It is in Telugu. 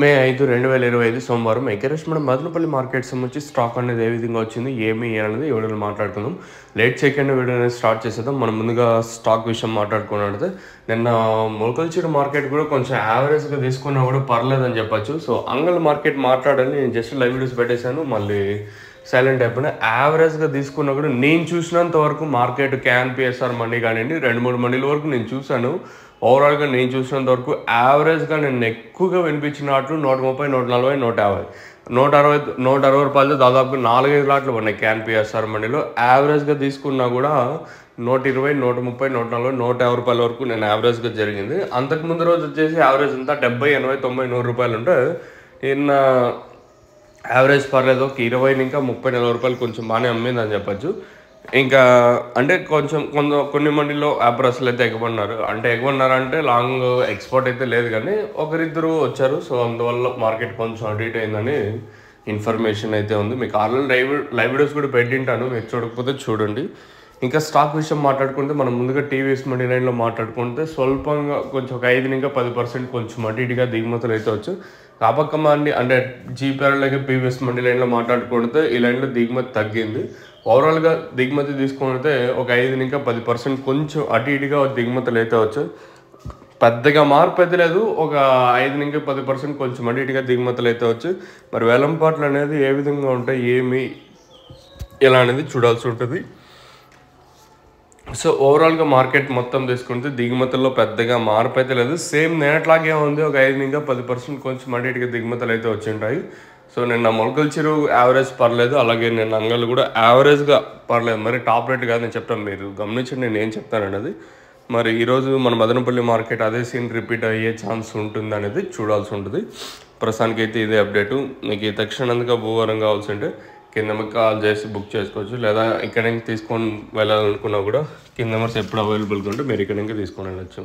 మే 5, 2025 సోమవారం ఎకరేష్ మనం మదనపల్లి మార్కెట్ సంబంధించి స్టాక్ అనేది ఏ విధంగా వచ్చింది, ఏమి అనేది ఈ వీడియోలో మాట్లాడుకుందాం. లేట్ చేయకుండా వీడియో అనేది స్టార్ట్ చేసేద్దాం. మనం ముందుగా స్టాక్ విషయం మాట్లాడుకున్నట్లయితే నిన్న మొలకల్చూరు మార్కెట్ కూడా కొంచెం యావరేజ్గా తీసుకున్నా కూడా పర్లేదని చెప్పచ్చు. సో అంగల్ మార్కెట్ మాట్లాడాలి, నేను జస్ట్ లైవ్ వీడియోస్ పెట్టేశాను, మళ్ళీ సైలెంట్ అయిపోయినా. యావరేజ్గా తీసుకున్నా కూడా నేను చూసినంత వరకు మార్కెట్ క్యాన్ పిఎస్ఆర్ మండీ కానివ్వండి 2-3 మండీల వరకు నేను చూశాను. ఓవరాల్గా నేను చూసినంత వరకు యావరేజ్గా నేను ఎక్కువగా వినిపించినట్లు 130, 140, 150, 160 రూపాయలు దాదాపు 4-5 లాట్లు ఉన్నాయి క్యాన్ పిఎస్ఆర్ మండీలో. యావరేజ్గా తీసుకున్నా కూడా 120, 130, 140, 150 రూపాయల వరకు నేను యావరేజ్గా జరిగింది. అంతకుముందు రోజు వచ్చేసి యావరేజ్ అంతా 70, 80, 90, 100 రూపాయలు ఉంటే నిన్న యావరేజ్ పర్లేదు, ఒక 20 ఇంకా 30, 40 రూపాయలు కొంచెం బాగానే అమ్మిందని చెప్పచ్చు. ఇంకా అంటే కొంచెం కొన్ని మండీలో అసలు అయితే ఎగబడినారు. అంటే ఎగబడినారంటే లాంగ్ ఎక్స్పోర్ట్ అయితే లేదు, కానీ ఒకరిద్దరు వచ్చారు. సో అందువల్ల మార్కెట్ కొంచెం అటు ఇటు అయిందని ఇన్ఫర్మేషన్ అయితే ఉంది. మీకు ఆల్రెడీ లైవ్ వీడియోస్ కూడా పెట్టింటాను, మీరు చూడకపోతే చూడండి. ఇంకా స్టాక్ విషయం మాట్లాడుకుంటే మనం ముందుగా టీవీఎస్ మండీ లైన్లో మాట్లాడుకుంటే స్వల్పంగా కొంచెం ఒక 5-10% కొంచెం అటు ఇటుగా దిగుమతులు అయితే వచ్చు. కాపక్క మండి అంటే జీపీఆర్లకి పీవీఎస్ మండీ లైన్లో మాట్లాడుకుంటే ఈ లైన్లో దిగుమతి తగ్గింది. ఓవరాల్గా దిగుమతి తీసుకుంటే ఒక 5-10% కొంచెం అటు ఇటుగా దిగుమతులు అయితే వచ్చు. పెద్దగా మార్పు అయితే లేదు, ఒక 5-10% కొంచెం అటు ఇటుగా దిగుమతులు అయితే వచ్చు. మరి వేలంపాట్లు అనేది ఏ విధంగా ఉంటాయి, ఏమి ఎలా అనేది చూడాల్సి ఉంటుంది. సో ఓవరాల్గా మార్కెట్ మొత్తం తీసుకుంటే దిగుమతుల్లో పెద్దగా మార్పు అయితే లేదు, సేమ్ నేట్లాగే ఉంది. ఒక 5-10% కొంచెం అటు ఇటుగా దిగుమతులు అయితే వచ్చింటాయి. సో నిన్న మొలకల్చూరు యావరేజ్ పర్లేదు, అలాగే నిన్న అంగళ్ళు కూడా యావరేజ్గా పర్లేదు. మరి టాప్ రేట్ కాదు నేను చెప్తాను, మీరు గమనించండి నేను ఏం చెప్తాను అనేది. మరి ఈరోజు మన మదనపల్లి మార్కెట్ అదే సీన్ రిపీట్ అయ్యే ఛాన్స్ ఉంటుంది అనేది చూడాల్సి ఉంటుంది. ప్రస్తుతానికి అయితే ఇదే అప్డేటు. మీకు ఈ తక్షణంగా భూవరం కావాల్సి ఉంటే కింద కాల్ చేసి బుక్ చేసుకోవచ్చు, లేదా ఇక్కడ నుంచి తీసుకొని వెళ్ళాలనుకున్నా కూడా కింద నెంబర్స్ ఎప్పుడు అవైలబుల్గా ఉంటే మీరు ఇక్కడ నుంచి తీసుకొని వెళ్ళచ్చు.